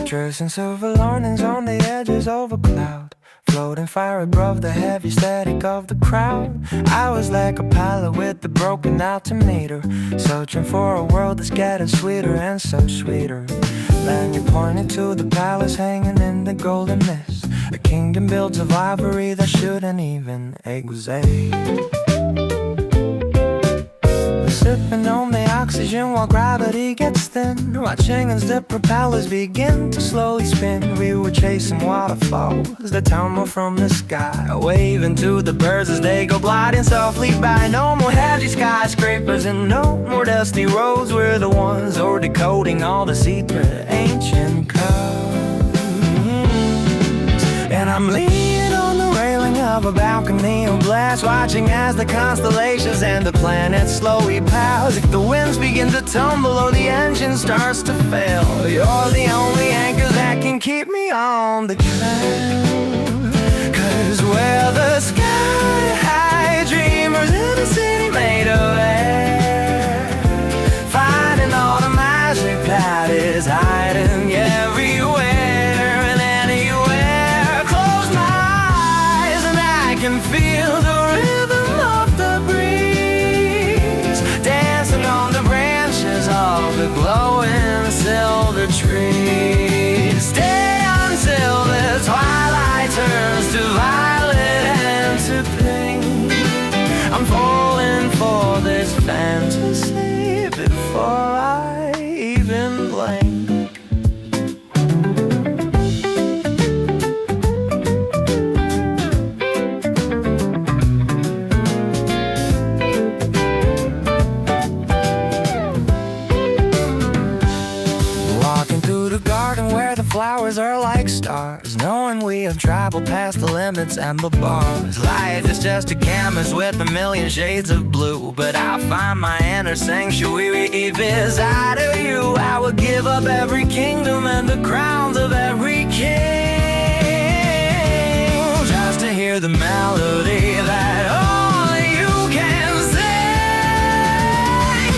Dressed in silver linings on the edges of a cloud, floating fire above the heavy static of the crowd. I was like a pilot with a broken altimeter, searching for a world that's getting sweeter and so sweeter. Then you pointed to the palace hanging in the golden mist, a kingdom built of ivory that shouldn't even exist. Sipping on the oxygen while gravity gets thin, watching as the propellers begin to slowly spin. We were chasing waterfalls that tumble from the sky, waving to the birds as they go gliding softly by. No more heavy skyscrapers and no more dusty roads. We're the ones who are decoding all the secret ancient codes. And I'm leaning on the railing of a balcony of glass, watching as the constellations and the planets slowly pass. If the winds begin to tumble or the engine starts to fail, you're the only anchor that can keep me on the ground. 'Cause we're the sky high dreamers in a city made of air, finding all the magic that is hiding everywhere and anywhere. Close my eyes and I can feel the rhythm of the breeze, dancing on the branches of the glowing silver trees. Stay until the twilight turns to violet and to pink. I'm falling for this fantasy before I even blink. Flowers are like stars, knowing we have traveled past the limits and the bars. Life is just a canvas with a million shades of blue, but I find my inner sanctuary beside of you. I would give up every kingdom and the crowns of every king just to hear the melody that only you can sing.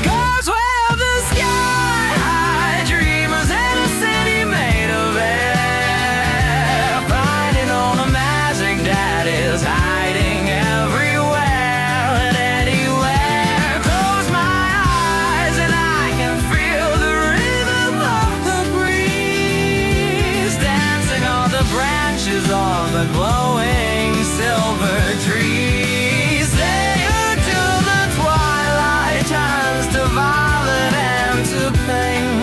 'Cause we're the sky high dreamers in a city made of air, finding all the magic that is hiding everywhere and anywhere. Close my eyes and I can feel the rhythm of the breeze, dancing on the branches of the glowing silver trees. Stay until the twilight turns to violet and to pink.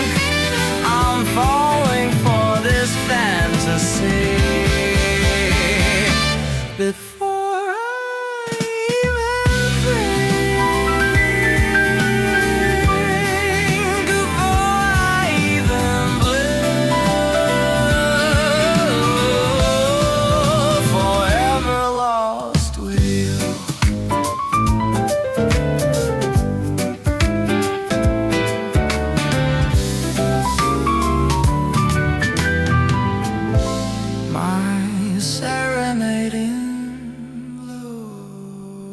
I'm falling for this fantasy before I even blink, before I even blink. Forever lost with you. My serenade in blue.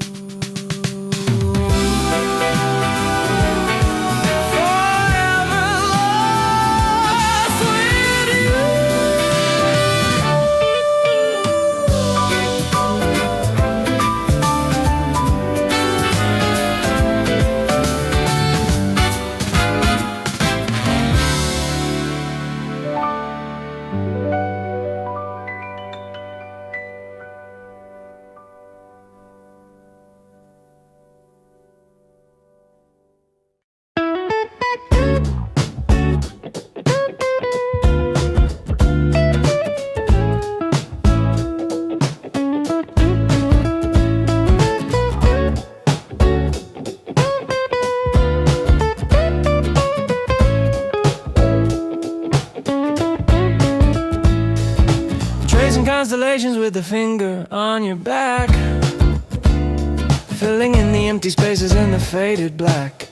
Forever lost with you. Tracing constellations with a finger on your back, filling in the empty spaces in the faded black.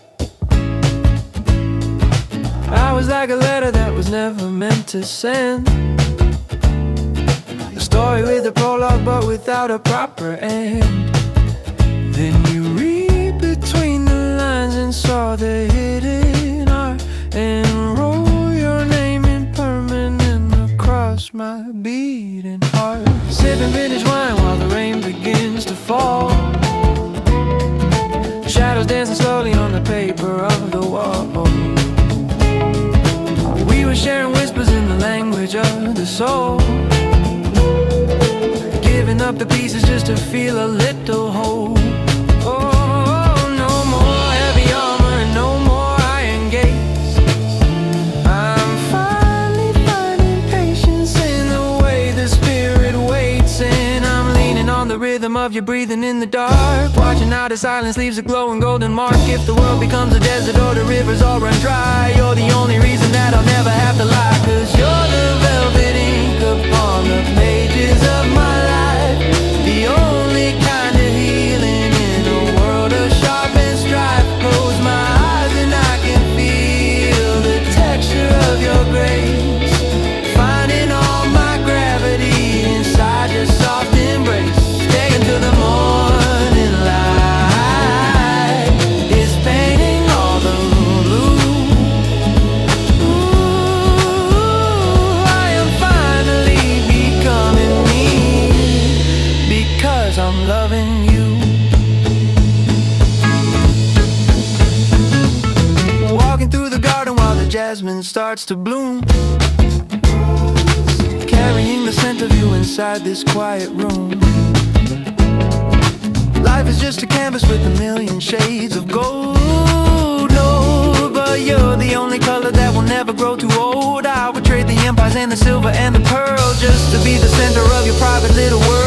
I was like a letter that was never meant to send, a story with a prologue but without a proper end. Then you read between the lines and saw the hidden art and wrote your name in permanent just my beating heart. Sipping vintage wine while the rain begins to fall. Shadows dancing slowly on the paper of the wall. We were sharing whispers in the language of the soul, giving up the pieces just to feel a little whole. Oh, no more heavy armor and no more iron gates. I'm finally finding patience in the way the spirit waits, and I'm leaning on the rhythm of your breathing in the dark, watching how the silence leaves a glowing golden mark. If the world becomes a desert or the rivers all run dry, you're the only reason that I'll never have to lie. 'Cause you're the velvet ink upon the pages of my life, the only kind of healing in a world of sharp and strife. Close my eyes and I can feel the texture of your grace, finding all my gravity inside your soft embrace. Stay until the morning light is painting all the blue. Ooh, I am finally becoming me, because I'm loving you. Walking through the garden while the jasmine starts to bloom, carrying the scent of you inside this quiet room. Life is just a canvas with a million shades of gold. No, but you're the only color that will never grow too old. I would trade the empires and the silver and the pearl just to be the center of your private little world.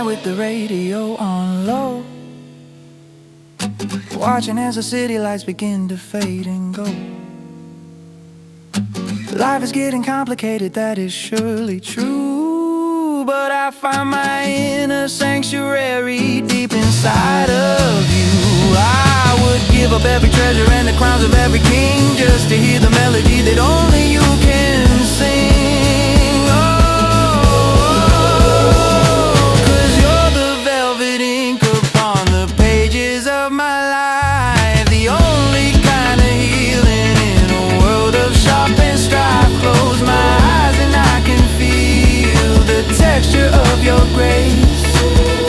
With the radio on low, watching as the city lights begin to fade and go. Life is getting complicated, that is surely true, but I find my inner sanctuary deep inside of you. I would give up every treasure and the crowns of every king just to hear the melody that only you can sing. Of your grace,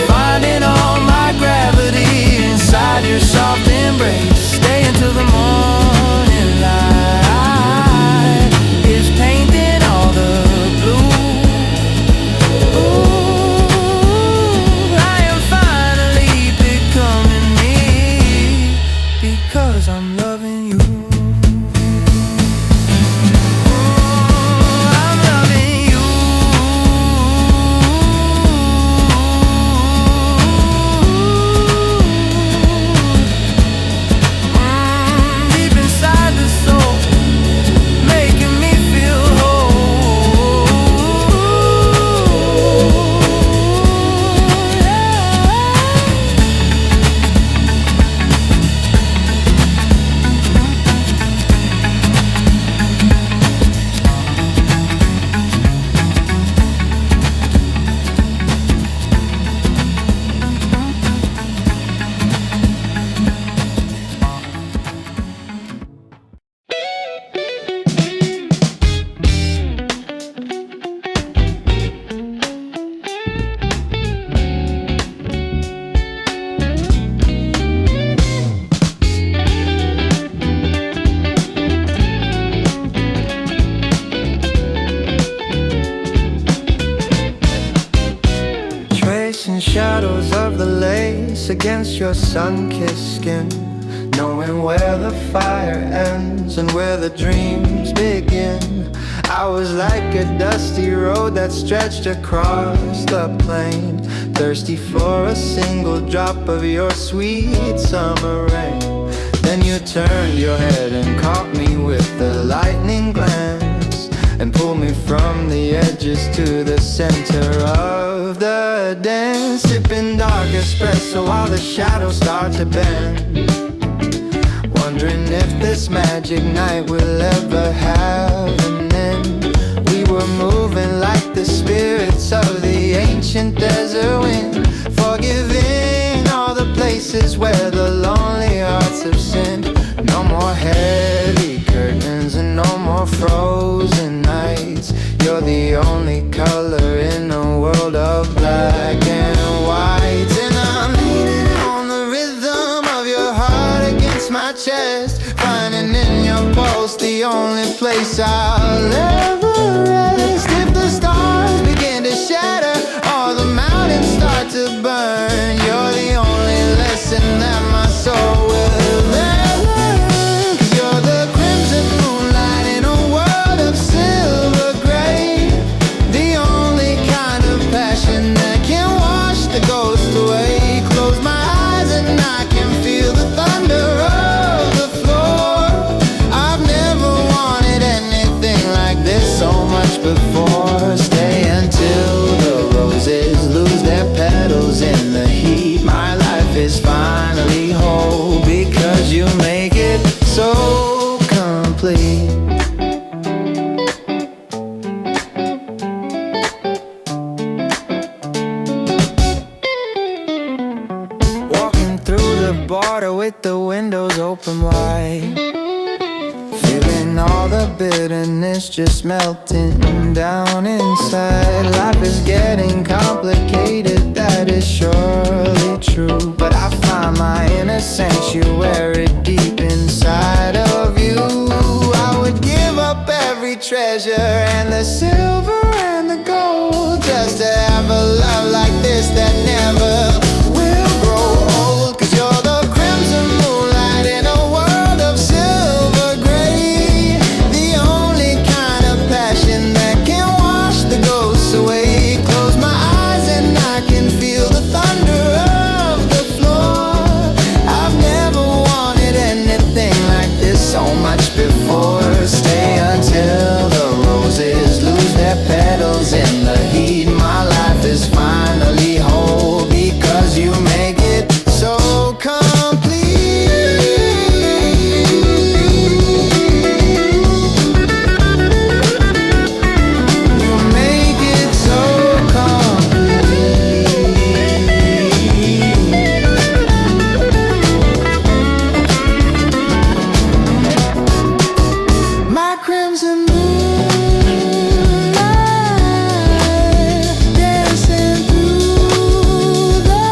finding all my gravity inside your soft embrace. Stay until the morning light is painting all the blue. Ooh, I am finally becoming me, because I'm loving you. Shadows of the lace against your sun-kissed skin, knowing where the fire ends and where the dreams begin. I was like a dusty road that stretched across the plain, thirsty for a single drop of your sweet summer rain. Then you turned your head and caught me with the lightning glance. and pull me from the edges to the center of the dance. Sipping dark espresso while the shadows start to bend, wondering if this magic night will ever have an end. We were moving like the spirits of the ancient desert wind, forgiving all the places where the lonely hearts have sinned. No more heavy curtains and no more frozen nights. You're the only color in a world of black and white. And I'm leaning on the rhythm of your heart against my chest, finding in your pulse the only place I'll ever rest. If the stars begin to shatter or the mountains start to burn, you're the only lesson that my soul will ever learn. 'Cause you're the crimson moonlight in a world of silver gray, the only kind of passion that can wash the ghost away. Close my eyes and I can feel the thunder of the floor. I've never wanted anything like this so much before. Stay until the roses lose their petals in the heat. My life is finally whole because you make it so complete. Walking through the border with the windows open wide, feeling all the bitterness just melting down inside. Life is getting complicated, that is surely true, but I find my inner sanctuary deep inside of you. I would give up every treasure and the silver and the gold just to have a love like this that never will grow old. 'Cause you're the crimson moonlight in a world of silver gray, the only kind of passion that can wash the ghosts away. Close my eyes and I can feel the thunder of the floor. I've never wanted anything like this so much before. Stay until the roses lose their petals in the heat. My life is finally whole because you make it so complete. You make it so complete. My crimson moonlight dancing through the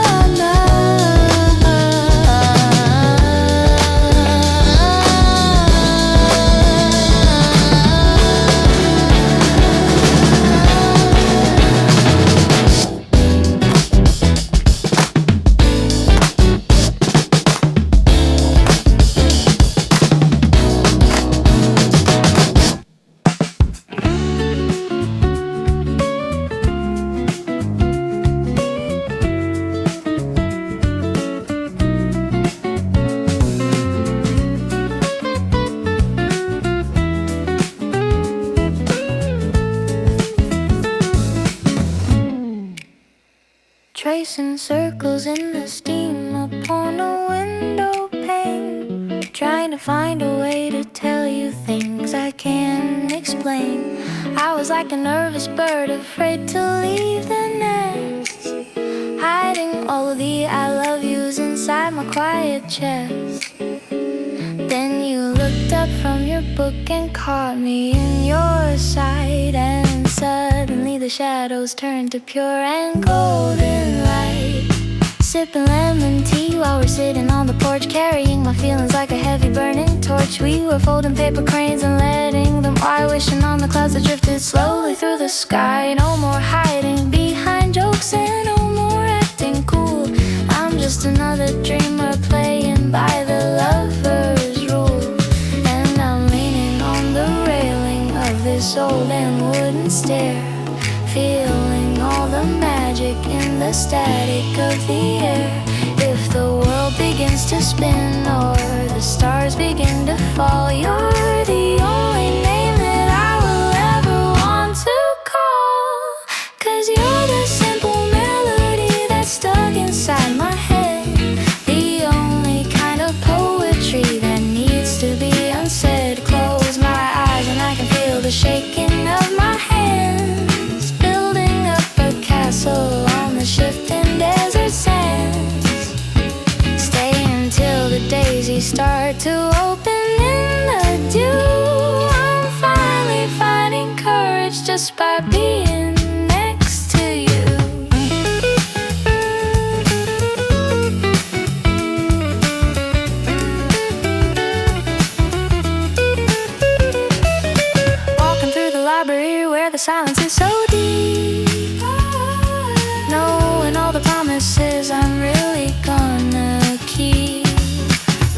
tracing circles in the steam upon a window pane, trying to find a way to tell you things I can't explain. I was like a nervous bird afraid to leave the nest, hiding all of the I love yous inside my quiet chest. Then you looked up from your book and caught me in your sight, and suddenly the shadows turned to pure and golden light. Sipping lemon tea while we're sitting on the porch, carrying my feelings like a heavy burning torch. We were folding paper cranes and letting them fly, wishing on the clouds that drifted slowly through the sky. No more hiding behind jokes and no more acting cool. I'm just another dreamer playing by the lover's rule, and I'm leaning on the railing of this old and wooden stair, feeling all the magic in the static of the air. If the world begins to spin or the stars begin to fall, you're the only name that I will ever 'cause you're the simple melody that's stuck inside my head. The only kind of poetry that needs to be unsaid. Close my eyes and I can feel the shaking of my hands, building up a castle on the shifting desert sands. Stay until the daisies start to open in the dew. I'm finally finding courage just by being next to you. Walking through the library where the silence is so deep, knowing all the promises I'm really gonna keep.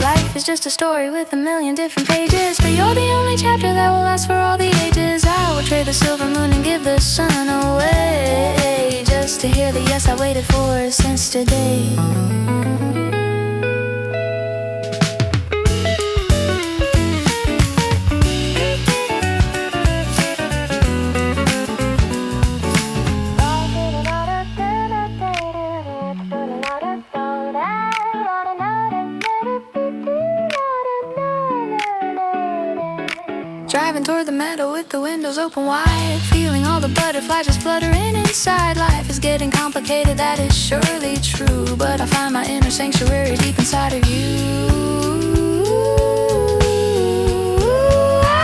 Life is just a story with a million different pages, but you're the only chapter that will last for all the ages. I would trade the silver moon and give the sun away, just to hear the yes I waited for since today. Driving toward the meadow with the windows open wide, feeling all the butterflies just fluttering inside. Life is getting complicated, that is surely true, but I find my inner sanctuary deep inside of you.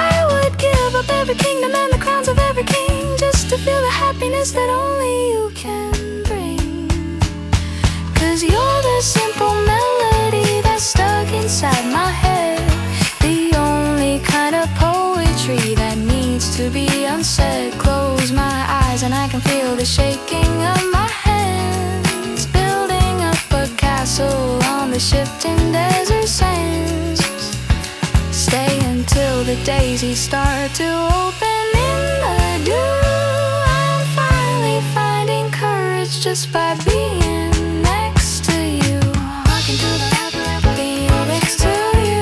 I would give up every kingdom and the crowns of every king, just to feel the happiness that only you can bring. 'Cause you're the simple melody that's stuck inside my head, the only kind of poetry that needs to be unsaid. Close my eyes and I can feel the shaking of my hands, building up a castle on the shifting desert sands. Stay until the daisies start to open in the dew. I'm finally finding courage just by being next to you. Walking through the library, being next to you.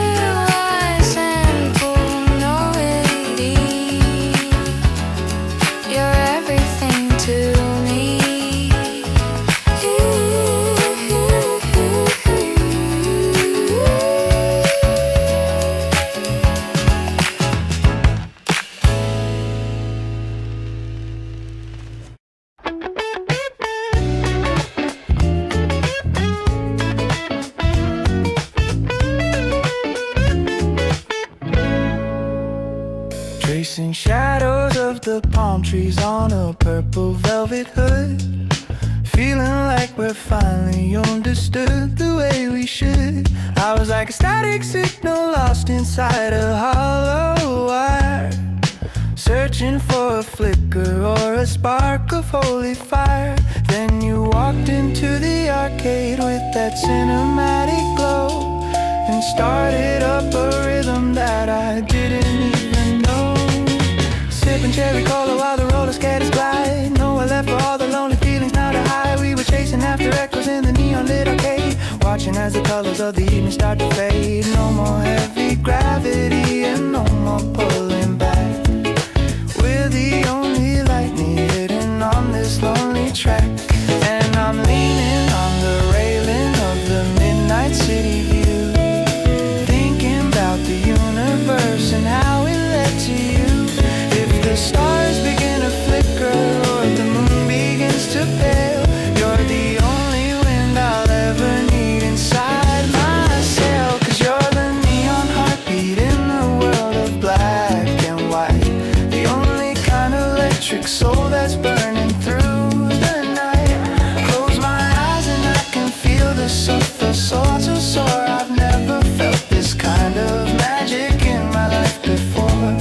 Tracing shadows of the palm trees on a purple velvet hood, feeling like we're finally understood the way we should. I was like a static signal lost inside a hollow wire, searching for a flicker or a spark of holy fire. Then you walked into the arcade with that cinematic glow and started up a rhythm that I didn't even know. Sipping cherry cola while the roller skaters glide. No, I left for all the lonely feelings now to hide. We were chasing after echoes in the neon lit arcade, watching as the colors of the evening start to fade. No more heavy gravity and no more pulling back. We're the only lightning hidden on this lonely track, and I'm leaning on the railing of the midnight city view, thinking about the universe and how it led to you. If the stars begin to flicker or the moon begins to pale, you're the only wind I'll ever need inside my sail. 'Cause you're the neon heartbeat in the world of black and white, the only kind of electric soul that's burning through the night. Close my eyes and I can feel the surface soar to soar. I've never felt this kind of magic in my life before.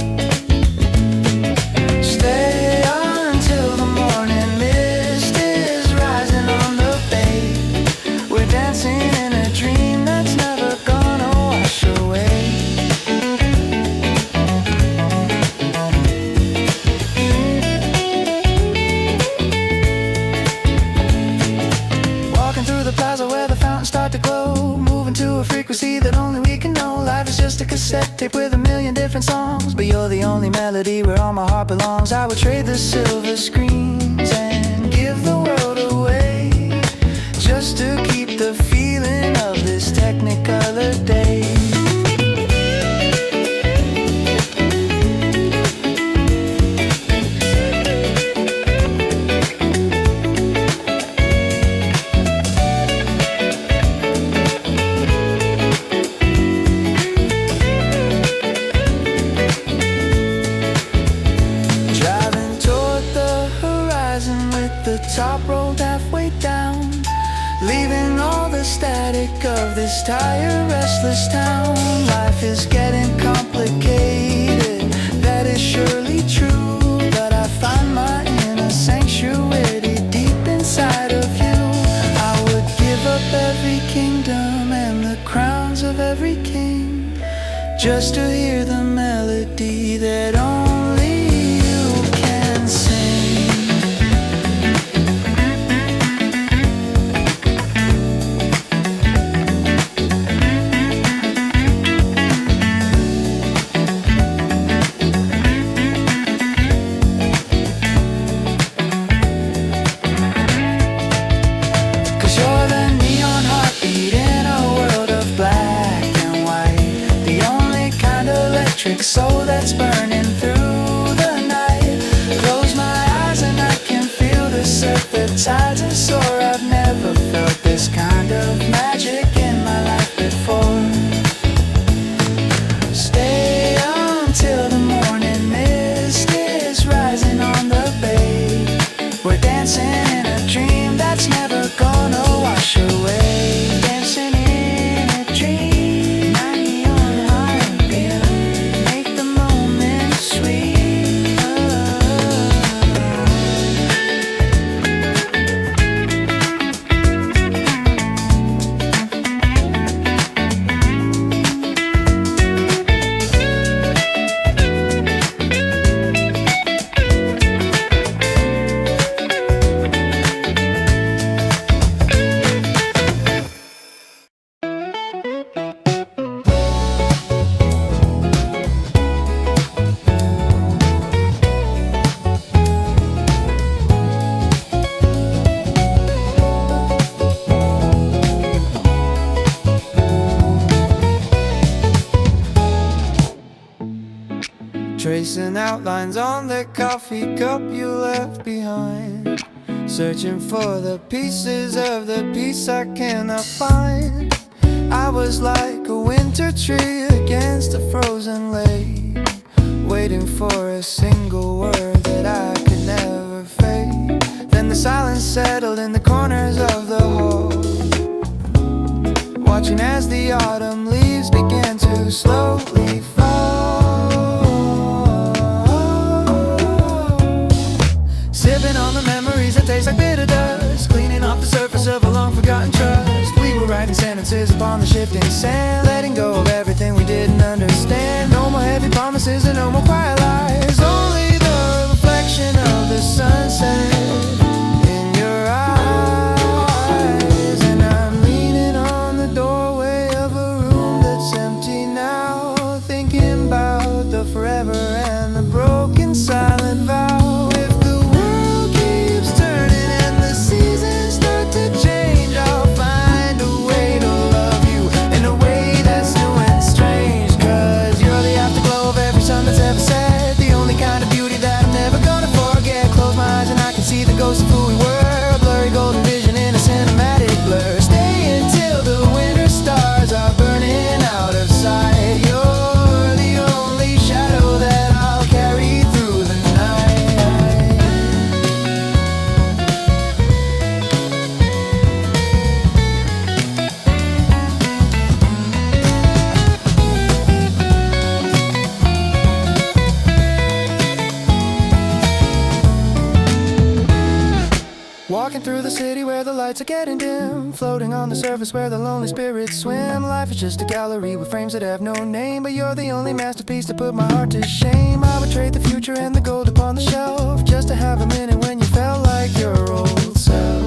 Stay until the morning mist is rising on the bay. We're dancing in a dream that's never gonna wash away. Walking through the plaza where the fountains start to glow, moving to a frequency that only we can know. Life is just a cassette tape with a million different songs, but you're the only melody where all my heart belongs. I would trade the silver screens and with the top rolled halfway down, leaving all the static of this tired, restless town. Life is getting complicated, that is surely true, but I find my inner sanctuary deep inside of you. I would give up every kingdom and the crowns of every king just to hear the melody that only you can sing. Soul that's burning through the night. Close my eyes and I can feel the surf, the tides are sore. I've never felt this kind of magic in my life before. Stay until the morning mist is rising on the bay. We're dancing in a dream that's never gonna wash away. Dancing in a dream. Tracing outlines on the coffee cup you left behind, searching for the pieces of the piece I cannot find. I was like a winter tree against a frozen lake, waiting for a single word that I could never fake. Then the silence settled in the corners of the hall, watching as the autumn leaves began to slowly fall. Sipping on the memories that taste like bitter dust, cleaning off the surface of a long forgotten trust. We were writing sentences upon the shifting sand, letting go of everything we didn't understand. No more heavy promises and no more quiet lies, only the reflection of the sunset in your eyes. And I'm leaning on the doorway of a room that's empty now, thinking about the forever and the broken silent vow. Ghost of who we were, a blurry golden vision in a cinematic blur. Stay until the winter stars are burning out of sight. You're the only shadow that I'll carry through the walking through the city where the lights are getting dim, floating on the surface where the lonely spirits swim. Life is just a gallery with frames that have no name, but you're the only masterpiece to put my heart to shame. I would trade the future and the gold upon the shelf just to have a minute when you felt like your old self.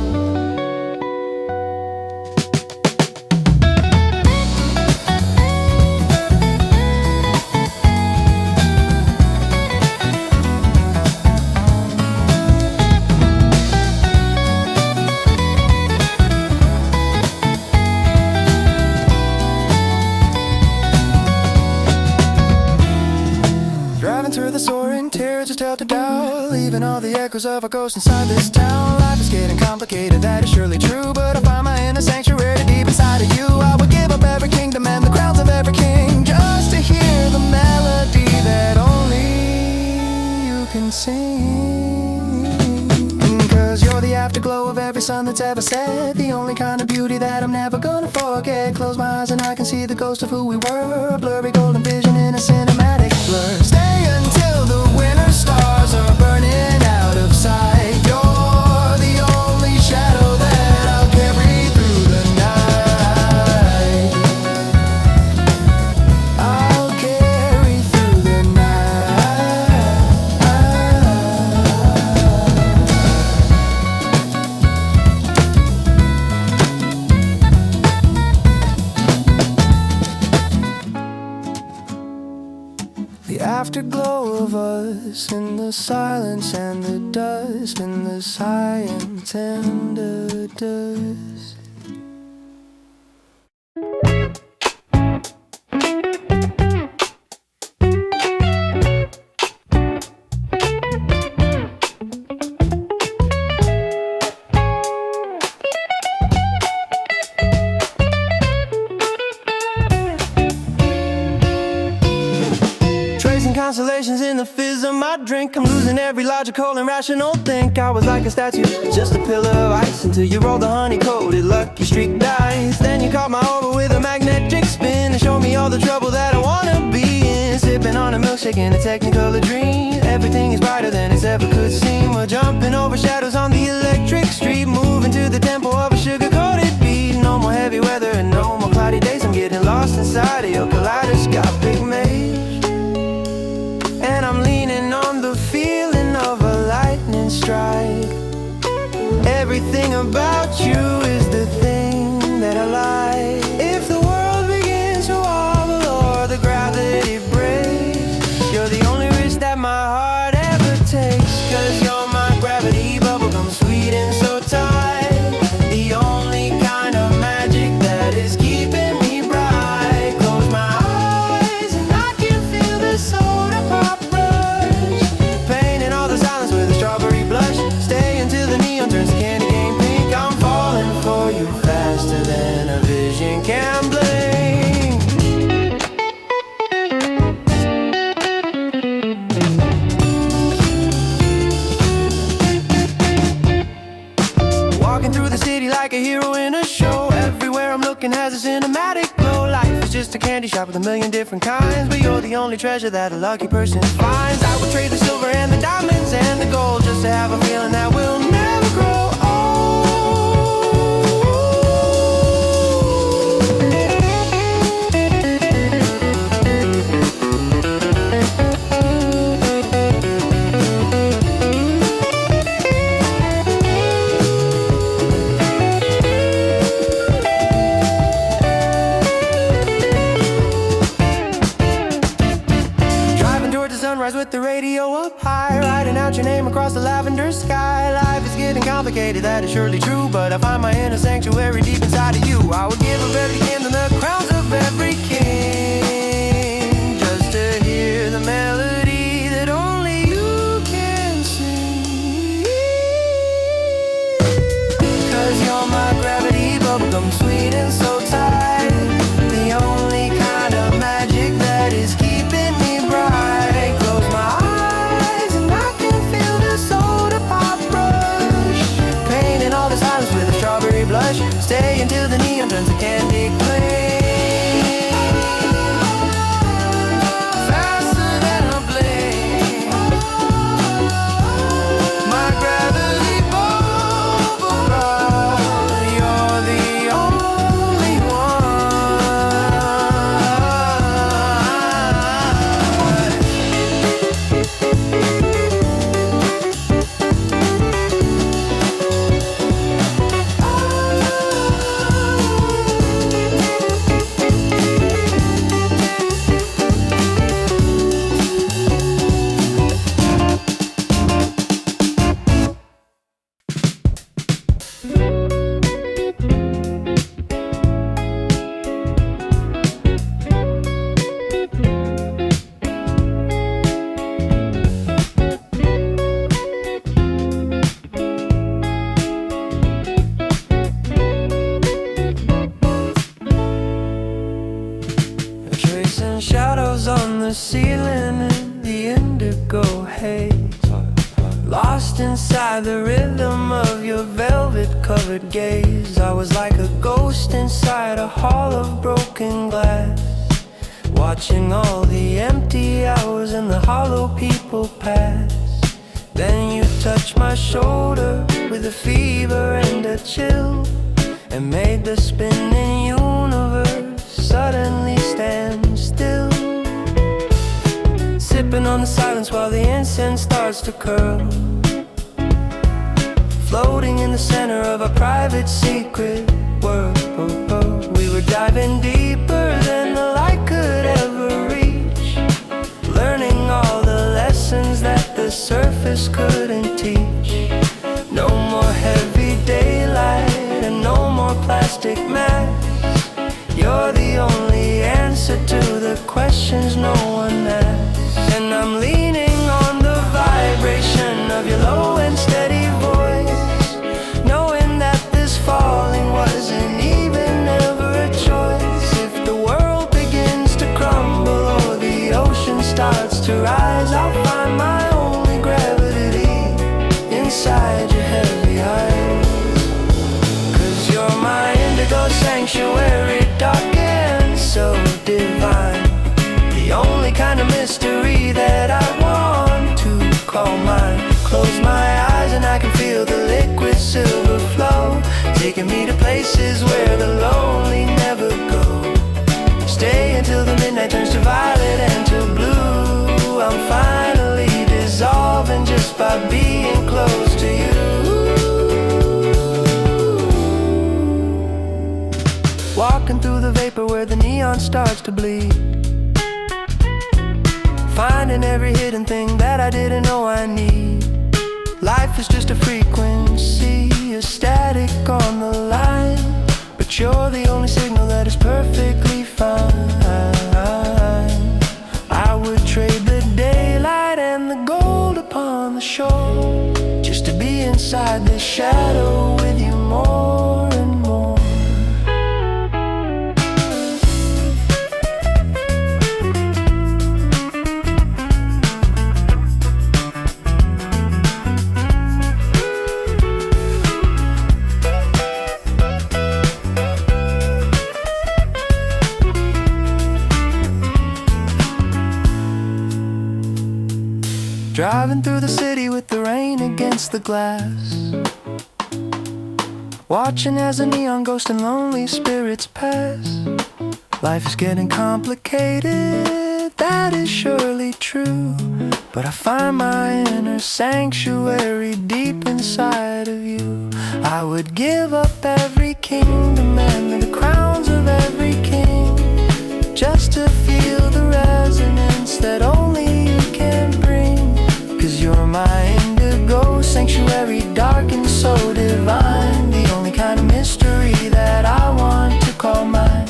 Through the soaring tears just held to doubt, leaving all the echoes of our ghosts inside this town. Life is getting complicated, that is surely true, but I find my inner sanctuary deep inside of you. I would give up every kingdom and the crowns of every king just to hear the melody that only you can sing. 'Cause you're afterglow of every sun that's ever set. The only kind of beauty that I'm never gonna forget. Close my eyes and I can see the ghost of who we were. A blurry golden vision in a cinematic blur. Stay until the winter stars are burning out of sight. You're the only shadow that I'll carry through the night. I'll carry through the night. The afterglow of us in the silence and the dust, in the sigh and tender dust. Tracing constellations in the fizz of my drink. I'm losing every logical and rational think. I was like a statue, just a pillar of ice, until you rolled the honey-coated lucky streak dice. Then you caught my orbit with a magnetic spin and showed me all the trouble that I wanna be in. Sipping on a milkshake in a technicolor dream. Everything is brighter than it's ever could seem. We're jumping over shadows on the electric street, moving to the tempo of a sugar-coated beat. No more heavy weather and no more cloudy days. I'm getting lost inside of your kaleidoscopic maze. And I'm leaning on the feeling of a lightning strike. Everything about you is the thing that I like. If the world begins to wobble or the gravity breaks, you're the only risk that my heart ever takes. 'Cause you're my gravity bubblegum, sweet and so tight. The only kind of magic that is keeping me bright. Close my eyes and I can feel the soda pop rush, painting all the silence with a strawberry blush. Stay until the neon turns to candy cane pink. I'm falling for you faster than a vision can blink. Walking through the city like a hero in a show. Everywhere I'm looking has a cinematic glow. Life is just a candy shop with a million different kinds, but you're the only treasure that a lucky person finds. I would trade the silver and the diamonds and the gold just to have a feeling that we'll never grow sunrise with the radio up high, writing out your name across the lavender sky. Life is getting complicated, that is surely true, but I find my inner sanctuary deep inside of you. I would give of every king and the crowns of every king just to hear the melody that only you can sing. 'Cause you're my gravity bubblegum, sweet and so tight. The only kind of magic that is keeping me bright. Blush, stay until the neon turns to candy clean. Faster than a blink. My gravity bubble, you're the only shadows on the ceiling in the indigo haze, lost inside the rhythm of your covered gaze. I was like a ghost inside a hall of broken glass, watching all the empty hours and the hollow people pass. Then you touched my shoulder with a fever and a chill, and made the spinning universe suddenly stand still. Sipping on the silence while the incense starts to curl, floating in the center of a private secret world. We were diving deeper than the light could ever reach, learning all the lessons that the surface couldn't teach. No more heavy daylight and no more plastic masks. You're the only answer to the questions no one asks. And I'm leaning on the vibration of your low and steady voice, knowing that this falling wasn't even ever a choice. If the world begins to crumble or the ocean starts to rise, I'll find my only gravity inside your heavy eyes. 'Cause you're my indigo sanctuary, dark and so divine, the only kind of mystery that I want to call mine. Close my eyes and I can feel the liquid silver flow, taking me to places where the lonely never go. Stay until the midnight turns to violet and to blue. I'm finally dissolving just by being close to you. Walking through the vapor where the neon starts to bleed, finding every hidden thing that I didn't know I need. Life is just a frequency, a static on the line, but you're the only signal that is perfectly fine. I would trade the daylight and the gold upon the shore, just to be inside the shadow with you more and more. Driving through the city with the rain against the glass, watching as a neon ghost and lonely spirits pass. Life is getting complicated, that is surely true, but I find my inner sanctuary deep inside of you. I would give up every kingdom and the crowns of every king, just to feel the resonance that only you can bring. 'Cause you're my indigo sanctuary, dark and so divine, the only kind of mystery that I want to call mine.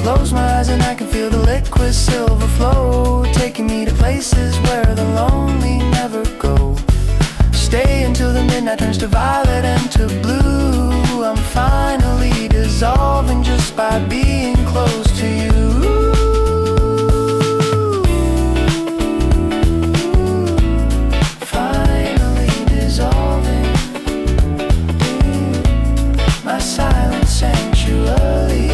Close my eyes and I can feel the liquid silver flow, taking me to places where the lonely never go. Stay until the midnight turns to violet and to blue. I'm finally dissolving just by being close to you. Silent sanctuary,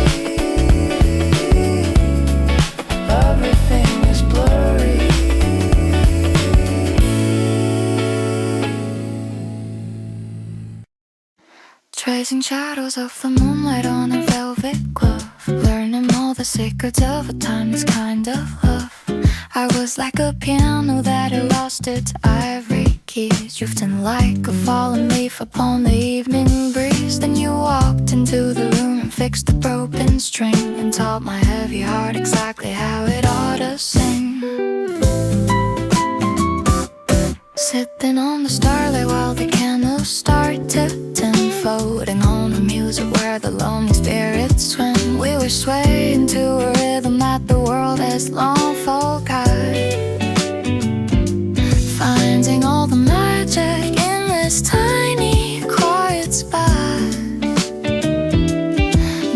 everything is blurry. Tracing shadows of the moonlight on a velvet glove, learning all the secrets of a timeless kind of love. I was like a piano that had lost its ivory keys, drifting like a fallen leaf upon the evening breeze. Then you walked into the room and fixed the broken string, and taught my heavy heart exactly how it ought to sing. Sitting on the starlight while the candles start to dim, floating on the music where the lonely spirits swim. We were swaying to a rhythm that the world has long forgot, finding all the magic in this tiny quiet spot.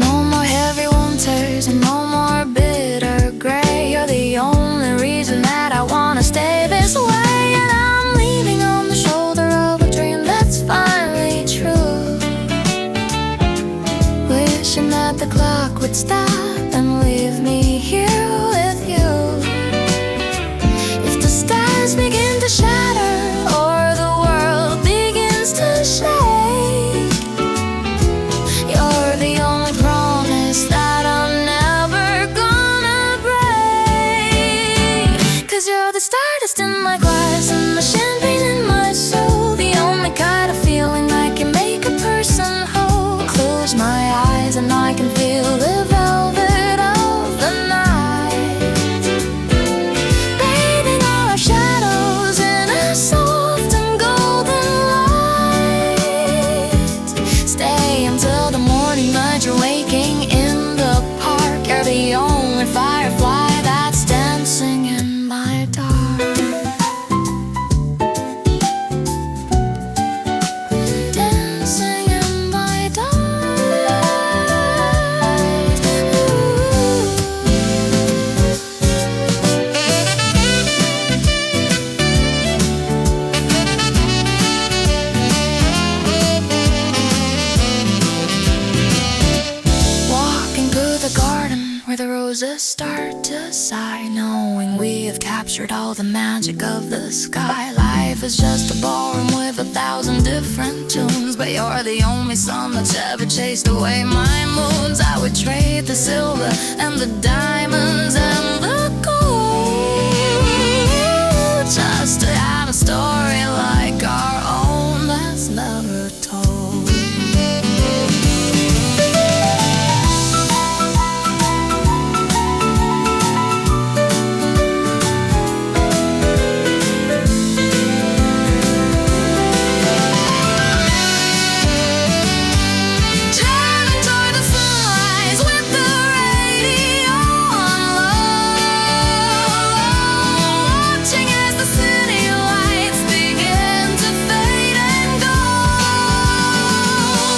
No more heavy winters and no more bitter gray. You're the only reason that I wanna stay this way. And I'm leaning on the shoulder of a dream that's finally true. could stop and leave me here with you. If the stars begin to shatter or the world begins to shake, you're the only promise that I'm never gonna break. 'Cause you're the stardust in my glass and the champagne in my soul, the only kind of feeling that can make a person whole. Close my eyes and I can feel the velvet of the night, bathing all our shadows in a soft and golden light. Stay until the morning, but you're waking in the park. You're the only firefly that's dancing in my dark. Dancing in my dark. Walking through the garden where the roses start to sigh, knowing we have captured all the magic of the sky. Life is just a ballroom with 1,000 different tunes, but you're the only sun that's ever chased away my moons. I would trade the silver and the diamonds and the gold just to have a story like our own that's never told. Driving toward the sunrise with the radio on low, watching as the city lights begin to fade and go.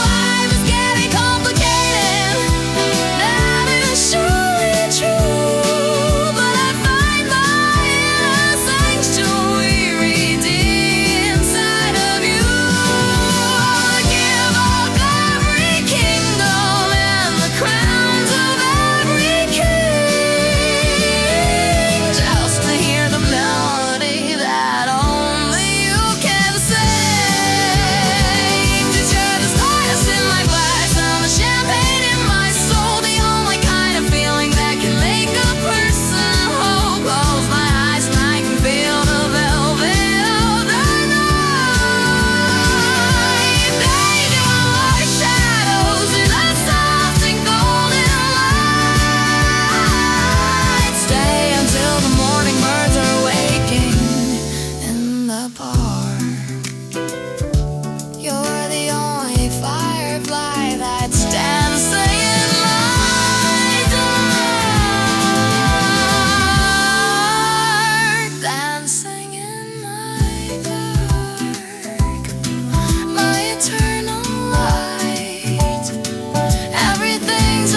Life is getting complicated, that is surely true, but I find my inner sanctuary inside of you. Give up every kingdom and the crowns of every king, just to hear the melody that only you can sing. 'Cause you're the stardust in my glass and the champagne in my soul, the only kind of feeling that can make a person whole. Close my eyes and I can feel the velvet of the night, bathing all our shadows in a soft and golden light. Stay until the morning birds are waking in the park. You're the only firefly that's dancing in my dark. Dancing in my dark. My eternal light. Everything's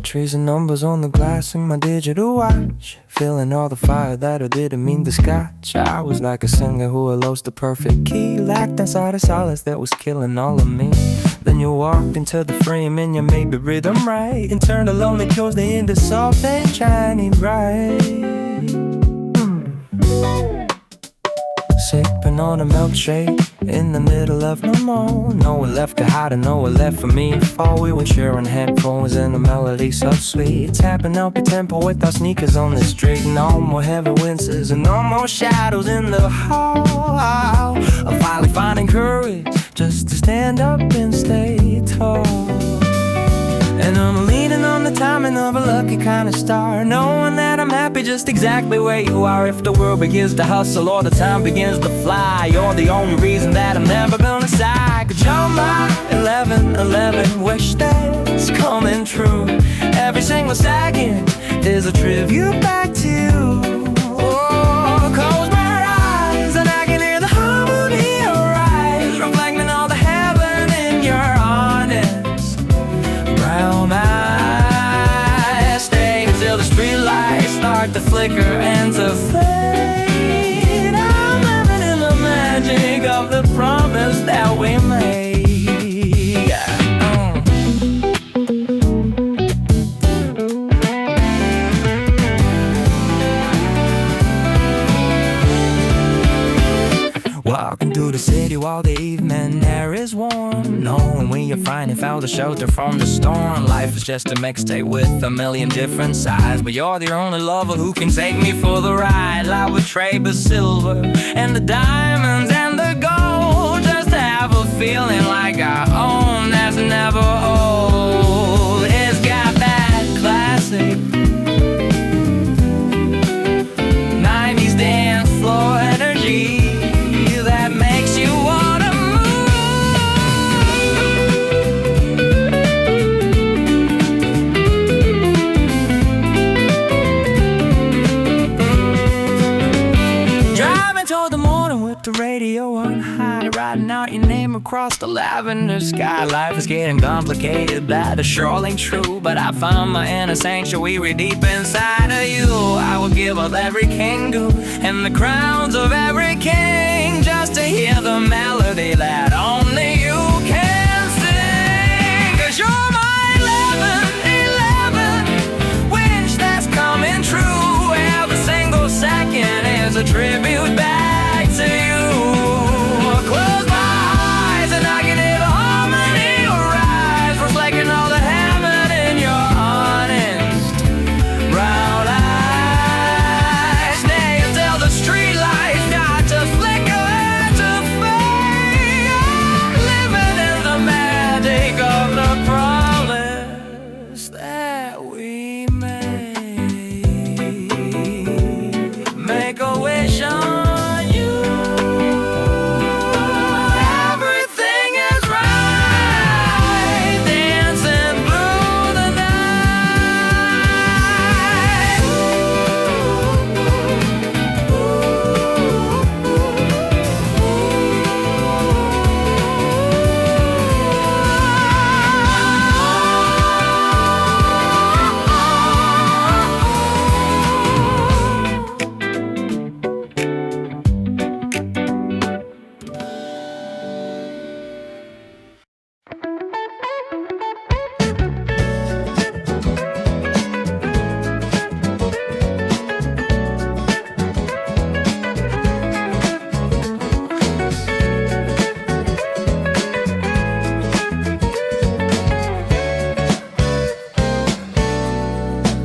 Trees and numbers on the glass in my digital watch, feeling all the fire that I didn't mean to scotch. I was like a singer who had lost the perfect key, lacked inside a solace that was killing all of me. Then you walked into the frame and you made the rhythm right, and turned a lonely Tuesday into soft and shiny bright. Sipping on a milkshake in the middle of no more. No one left to hide and no one left for me. Fall, we were sharing headphones and a melody so sweet, tapping up your tempo with our sneakers on the street. No more heavy winters and no more shadows in the hall. I'm finally finding courage just to stand up and stay tall. And I'm leaning on the time timing of a lucky kind of star, knowing that I'm happy just exactly where you are. If the world begins to hustle or the time begins to fly, you're the only reason that I'm never gonna sigh. 'Cause you're my 1111 wish that's coming true. Every single second is a tribute back to you. Oh, close my eyes and I can hear the harmony arise, reflecting all the heaven in your honest brown eyes. Stay until the streetlights start to flicker and to fade. I'm living in the magic of the promise that we made. Walking through the city while the evening air is warm, knowing when you're finally found a shelter from the storm. Life is just a mixtape with a million different sides, but you're the only lover who can take me for the ride. I would trade the silver and the diamonds and the gold just to have a feeling like I own that's never old. It's got that classic 90s dance floor energy that makes you wanna move. Driving toward the morning with the radio on high, riding out your name across the lavender sky. Life is getting complicated, that is surely true, but I found my inner sanctuary deep inside of you. I would give up every kangaroo and the crowns of every king just to hear the melody that only you can sing. 'Cause you're my 1111 wish that's coming true. Every single second is a tribute back to you. Close my eyes and I can hear the harmony arise, reflecting all the heaven in your honest brown eyes. Stay until the streetlights start to flicker and to fade. Living in the magic of the promise that we made. Make a wish on you. Everything is right, dancing through the night.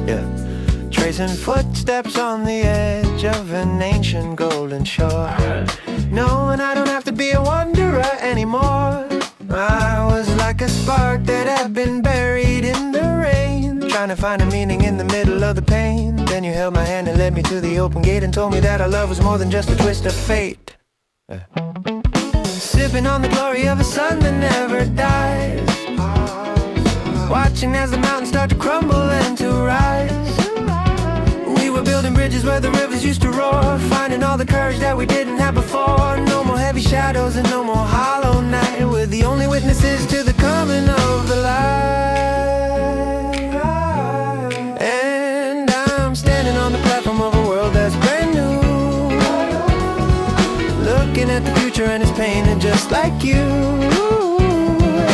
Yeah. Tracing footsteps on the edge of an ancient golden shore, knowing I don't have to be a wanderer anymore. I was like a spark that had been buried in the rain, trying to find a meaning in the middle of the pain. Then you held my hand and led me to the open gate and told me that our love was more than just a twist of fate. Sipping on the glory of a sun that never dies, watching as the mountains start to crumble and to rise. We were building bridges where the rivers used to roar, finding all the courage that we didn't have before. No more heavy shadows and no more hollow night. We're the only witnesses to the coming of the light. And I'm standing on the platform of a world that's brand new, looking at the future and it's painted just like you.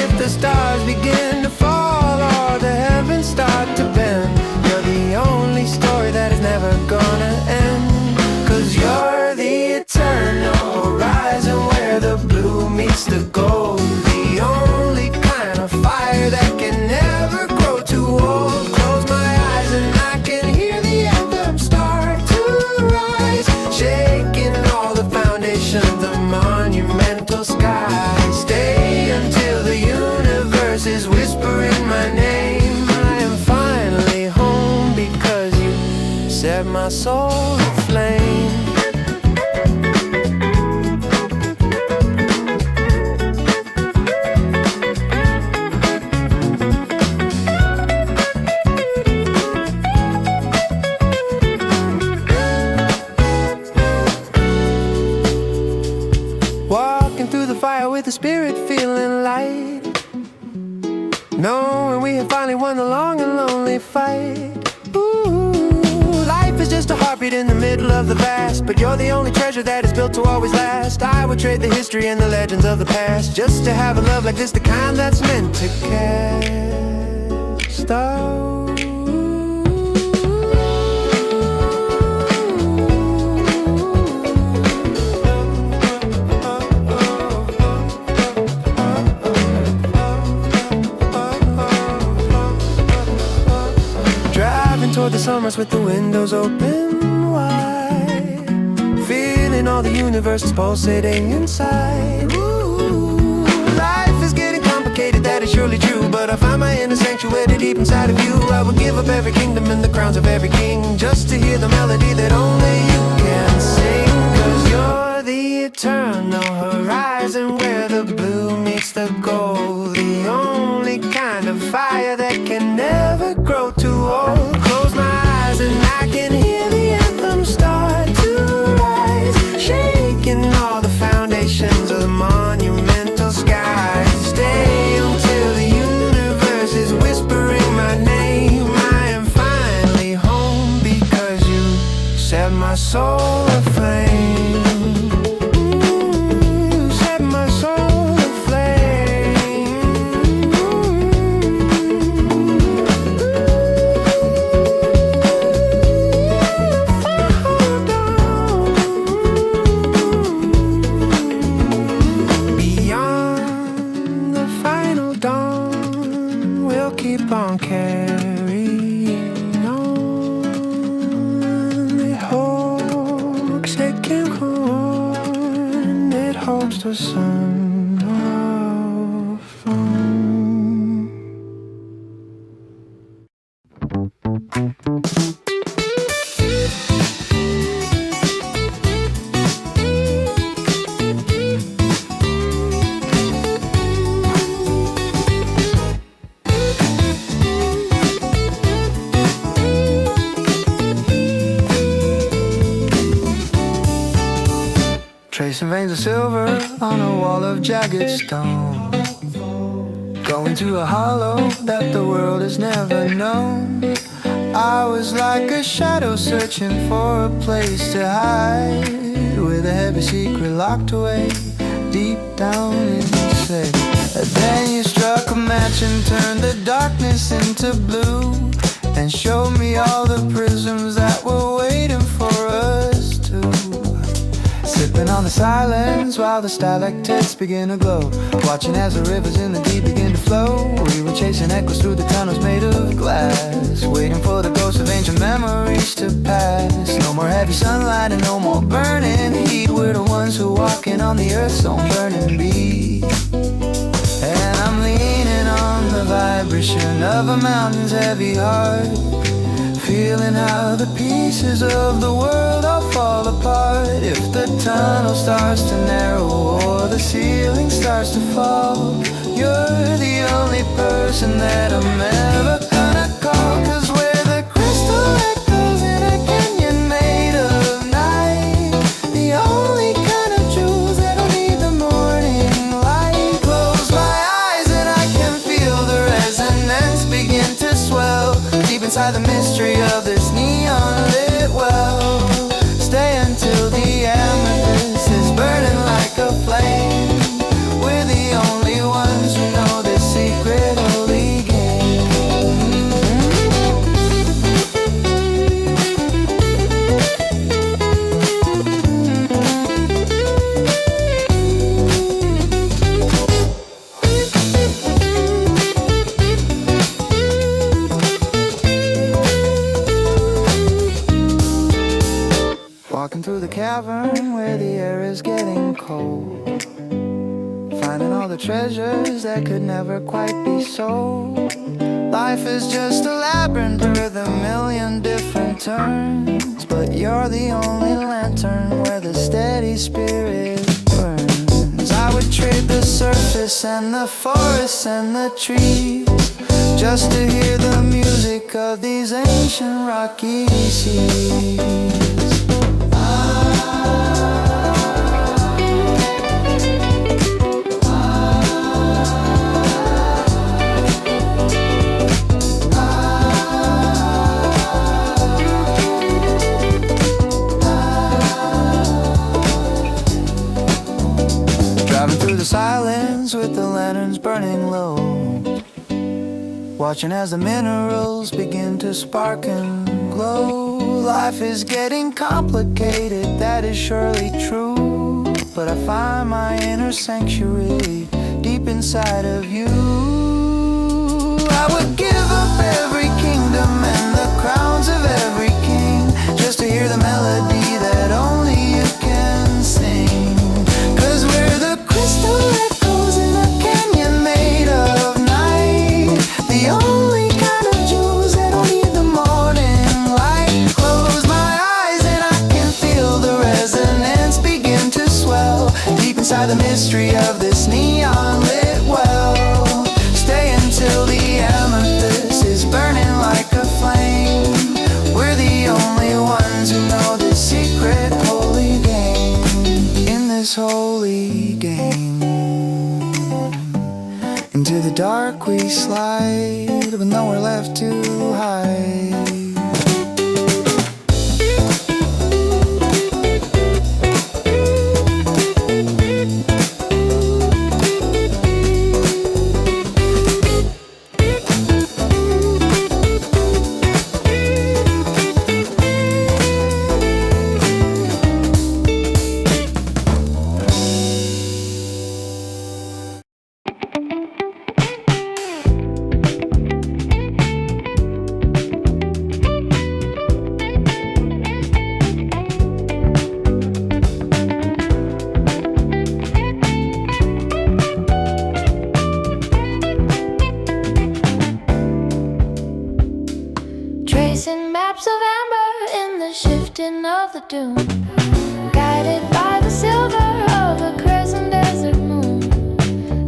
If the stars begin to fall or the heavens start to bend, you're the only story that is never gonna end. 'Cause you're the eternal horizon where the blue meets the gold, the only kind of fire that can never grow too old. Close my eyes and I can hear the anthem start to rise, shaking all the foundations of monumental sky. Stay my soul aflame. Walking through the fire with the spirit feeling light, knowing we have finally won the long and lonely fight. Ooh, life is just a heartbeat in the middle of the vast, but you're the only treasure that is built to always last. I would trade the history and the legends of the past just to have a love like this, the kind that's meant to cast out. Toward the summers with the windows open wide, feeling all the universe is pulsating inside. Ooh, life is getting complicated, that is surely true, but I find my inner sanctuary deep inside of you. I would give up every kingdom and the crowns of every king just to hear the melody that only you can sing. 'Cause you're the eternal horizon where the blue meets the gold, the only kind of fire that can never grow too old. Close my eyes and I can hear the anthem start to rise, shaking all the foundations of the monumental skies. Stay until the universe is whispering my name. I am finally home because you set my soul aflame. Keep on carrying on. It hopes it can go on. It hopes the sun will fall. Tracing veins of silver on a wall of jagged stone, going to a hollow that the world has never known. I was like a shadow searching for a place to hide, with a heavy secret locked away deep down inside. Then you struck a match and turned the darkness into blue, and showed me all the prisms that were waiting for us to. Sipping on the silence while the stalactites begin to glow, watching as the rivers in the deep begin to flow. We were chasing echoes through the tunnels made of glass, waiting for the ghosts of ancient memories to pass. No more heavy sunlight and no more burning heat. We're the ones who walking on the earth's own burning beat. And I'm leaning on the vibration of a mountain's heavy heart, feeling how the pieces of the world all fall apart. If the tunnel starts to narrow or the ceiling starts to fall, you're the only person that I'm ever gonna call. 'Cause we're the crystal echoes in a canyon made of night, the only kind of jewels that don't need the morning light. Close my eyes and I can feel the resonance begin to swell deep inside the mystery of this neon lit well. Stay until the amethyst is burning like a flame. We're the only ones who know this secret holy game. Walking through the cavern where the air is getting cold, finding all the treasures that could never quite be sold. Life is just a labyrinth with a million different turns, but you're the only lantern where the steady spirit burns. I would trade the surface and the forests and the trees just to hear the music of these ancient rocky seas. Driving through the silence with the lanterns burning low, watching as the minerals begin to spark and glow. Life is getting complicated, that is surely true, but I find my inner sanctuary deep inside of you. I would give up every kingdom and the crowns of every king just to hear the melody that only you can sing. 'Cause we're the crystal echoes in a canyon made of night, the only kind of jewels that don't need the morning light. Close my eyes and I can feel the resonance begin to swell deep inside the mystery of this neon lit well. Stay until the amethyst is burning like a flame. We're the only ones who know this secret holy game. In this holy game, into the dark we slide, but nowhere left to hide. Tracing maps of amber in the shifting of the dune, guided by the silver of a crescent desert moon.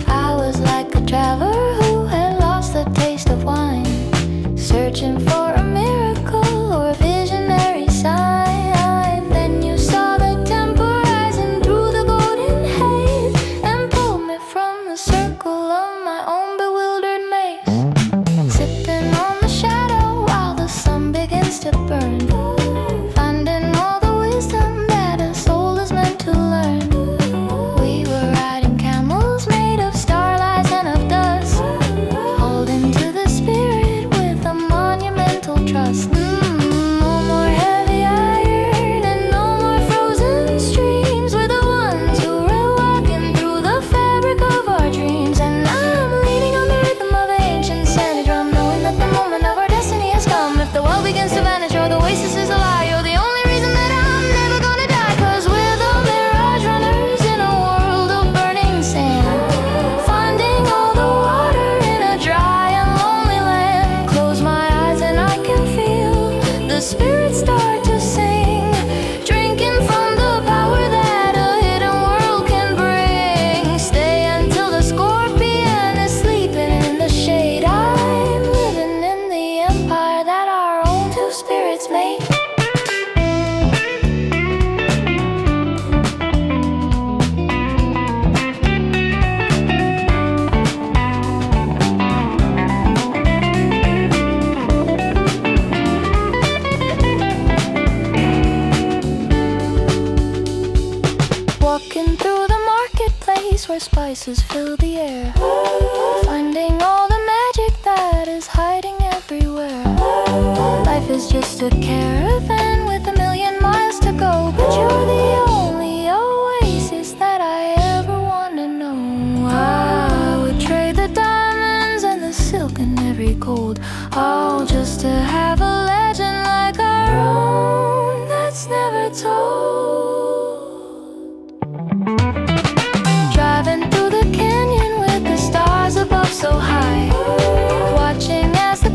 I was like a traveler who had lost the taste of wine, searching for a miracle or a visionary sign. Then you saw the temple rising through the golden haze and pulled me from the circle of my own bewildered maze. Sipping on the shadow while the sun begins to burn, finding all the wisdom that a soul is meant to learn. We were riding camels made of starlight and of dust, holding to the spirit with a monumental trust. No more heavy iron and no more frozen streams. We're the ones who are walking through the fabric of our dreams. And I'm leaning on the rhythm of the ancient sandy drum, knowing that the moment of our destiny has come. If the world begins to vanish or the oasis is a lie, you're the only reason that I'm never gonna die. 'Cause we're the mirage runners in a world of burning sand, finding all the water in a dry and lonely land. Close my eyes and I can feel the spirit start to sing, drinking from the power that a hidden world can bring. Stay until the scorpion is sleeping in the shade. I'm living in the empire that our own two spirits made. Walking through the marketplace where spices fill the air, finding all the magic that is hiding everywhere. Life is just a caravan with a million miles to go, but you're the only oasis that I ever wanna know. I would trade the diamonds and the silk and every gold, all just to have a legend like our own that's never told. Driving through the canyon with the stars above so high, watching as the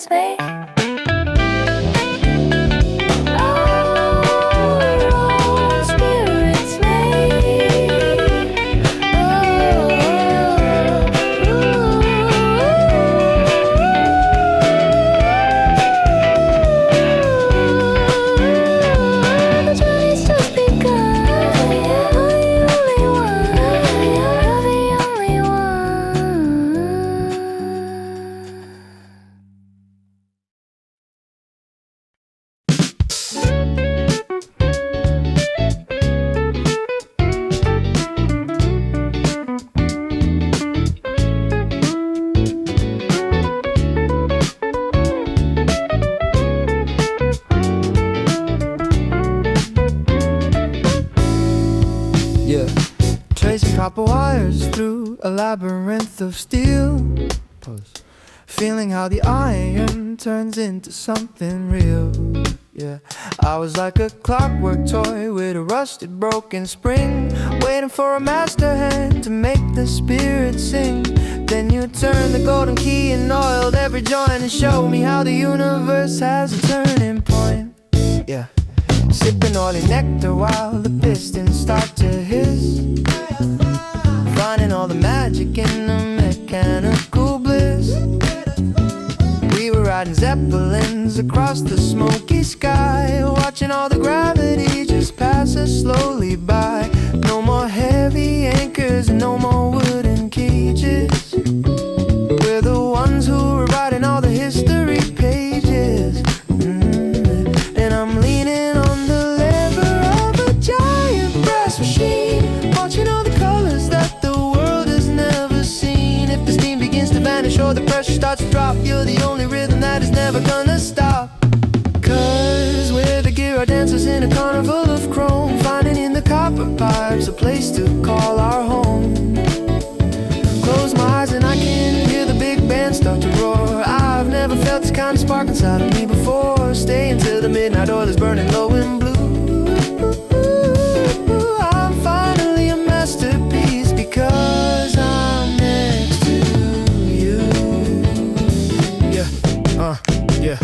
spirits made. Tracing copper wires through a labyrinth of steel. Pause. Feeling how the iron turns into something real. Yeah, I was like a clockwork toy with a rusted broken spring, waiting for a master hand to make the spirit sing. Then you turned the golden key and oiled every joint and showed me how the universe has a turning point. Yeah, sipping oily nectar while the pistons start to hiss, finding all the magic in the mechanical bliss. We were riding zeppelins across the smoky sky, watching all the gravity just pass us slowly by. No more heavy anchors and no more wooden cages. We're the ones who are writing all the history pages. And I'm leaning on the lever of a giant brass machine, watching all the colors that the world has never seen. If the steam begins to vanish or the pressure starts to drop, you're the only rhythm that is never gonna stop. Cause we're the Gyro dancers in a carnival of chrome, finding in the copper pipes a place to call our home. Close my eyes and I can hear the big band start to roar. I've never felt this kind of spark inside of me before. Stay until the midnight oil is burning low and blue. I'm finally a masterpiece because I'm next to you. Yeah.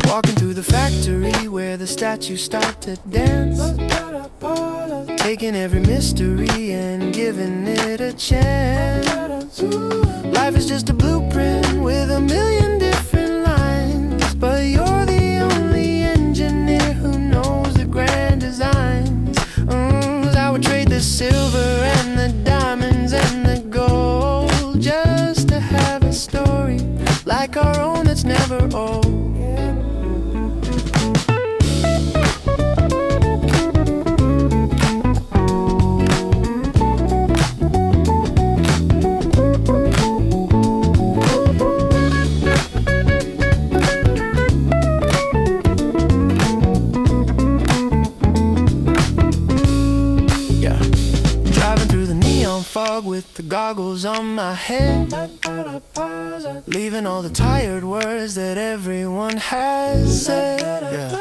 Walking through the factory where the statues start to dance, taking every mystery and giving it a chance. Life is just a blueprint with a million different lines, but you're the only engineer who knows the grand designs. I would trade the silver and the diamonds and the gold just to have a story like our own that's never old. With the goggles on my head, leaving all the tired words that everyone has said.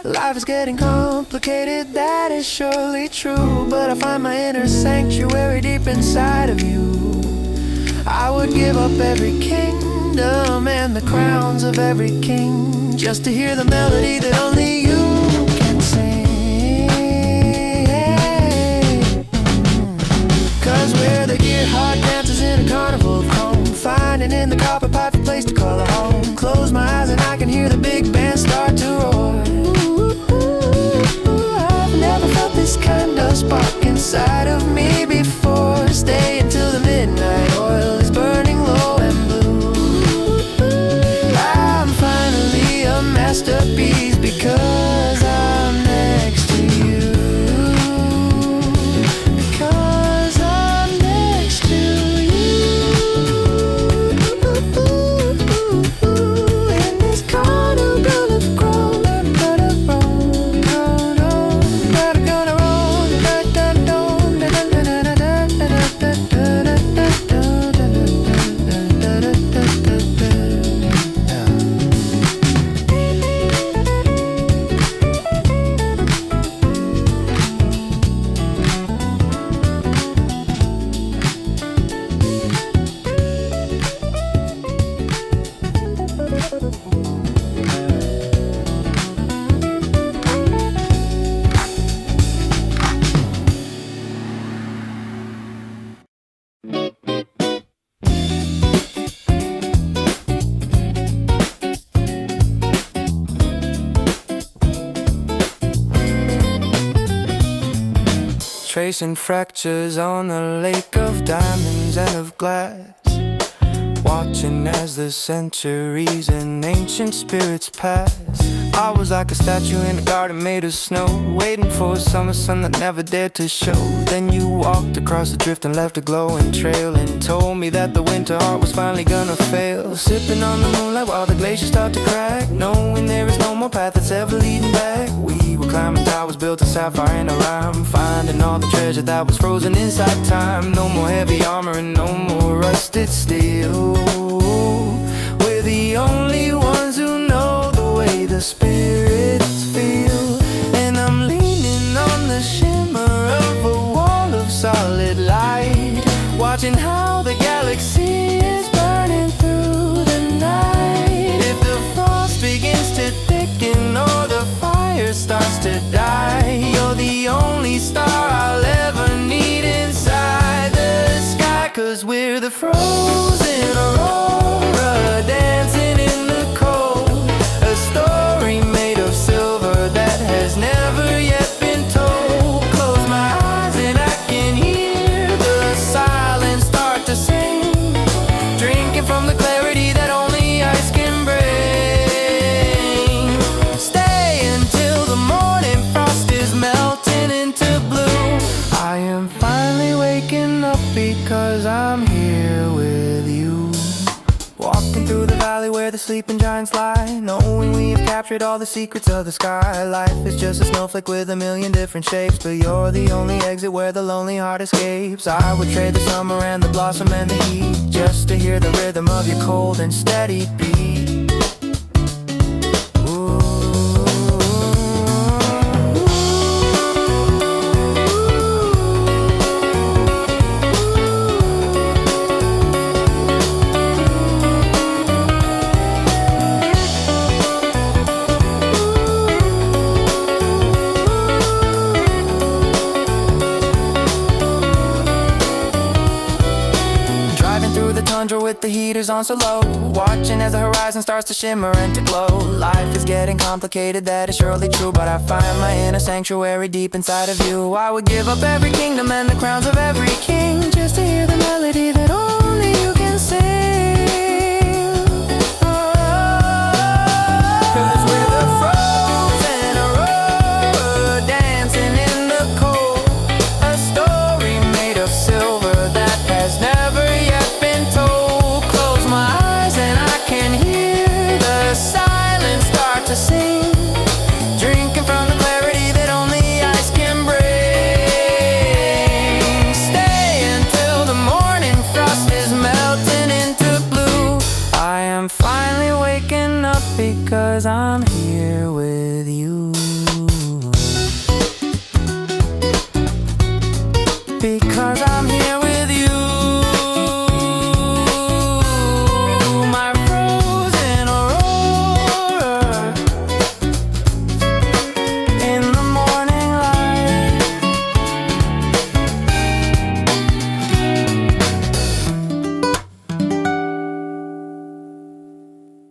Life is getting complicated, that is surely true, but I find my inner sanctuary deep inside of you. I would give up every kingdom and the crowns of every king just to hear the melody that only you can sing. Cause we're the gear-hard dancers in a carnival of chrome, finding in the copper pipe a place to call a home. Close my eyes and I can hear the big band start to roar. I've never felt this kind of spark inside of me before. Stay until the midnight oil is burning low and blue. I'm finally a masterpiece because I'm next to you. tracing fractures on the lake of diamonds and of glass, watching as the centuries and ancient spirits pass. I was like a statue in a garden made of snow, waiting for a summer sun that never dared to show. Then you walked across the drift and left a glowing trail, and told me that the winter heart was finally gonna fail. Sipping on the moonlight while the glaciers start to crack, knowing there is no more path that's ever leading back. We were climbing towers built of sapphire and a rhyme, finding all the treasure that was frozen inside time. No more heavy armor and no more rusted steel. We're the only ones who know the way the spirits feel. And I'm leaning on the shimmer of a wall of solid light, watching how the galaxy is burning through the night. If the frost begins to thicken or the fire starts to die, you're the only star I'll ever need inside the sky. 'Cause we're the frozen aurora, dancing in the cold, a story made of silver that has never yet been told. Close my eyes and I can hear the silence start to sing, drinking from the clarity that only ice can bring. Stay until the morning frost is melting into blue. I am finally waking up because I'm here with you. Walking through the valley where the sleeping giants lie, knowing we have captured all the secrets of the sky. Life is just a snowflake with a million different shapes, but you're the only exit where the lonely heart escapes. I would trade the summer and the blossom and the heat, just to hear the rhythm of your cold and steady beat. With the heaters on so low, watching as the horizon starts to shimmer and to glow. Life is getting complicated, that is surely true, but I find my inner sanctuary deep inside of you. I would give up every kingdom and the crowns of every king, just to hear the melody that only you can sing. Oh, 'cause we're the frozen aurora, dancing in the cold, a story made of silver that has never yet been told. Sing, drinking from the clarity that only ice can bring. Stay until the morning frost is melting into blue. I am finally waking up because I'm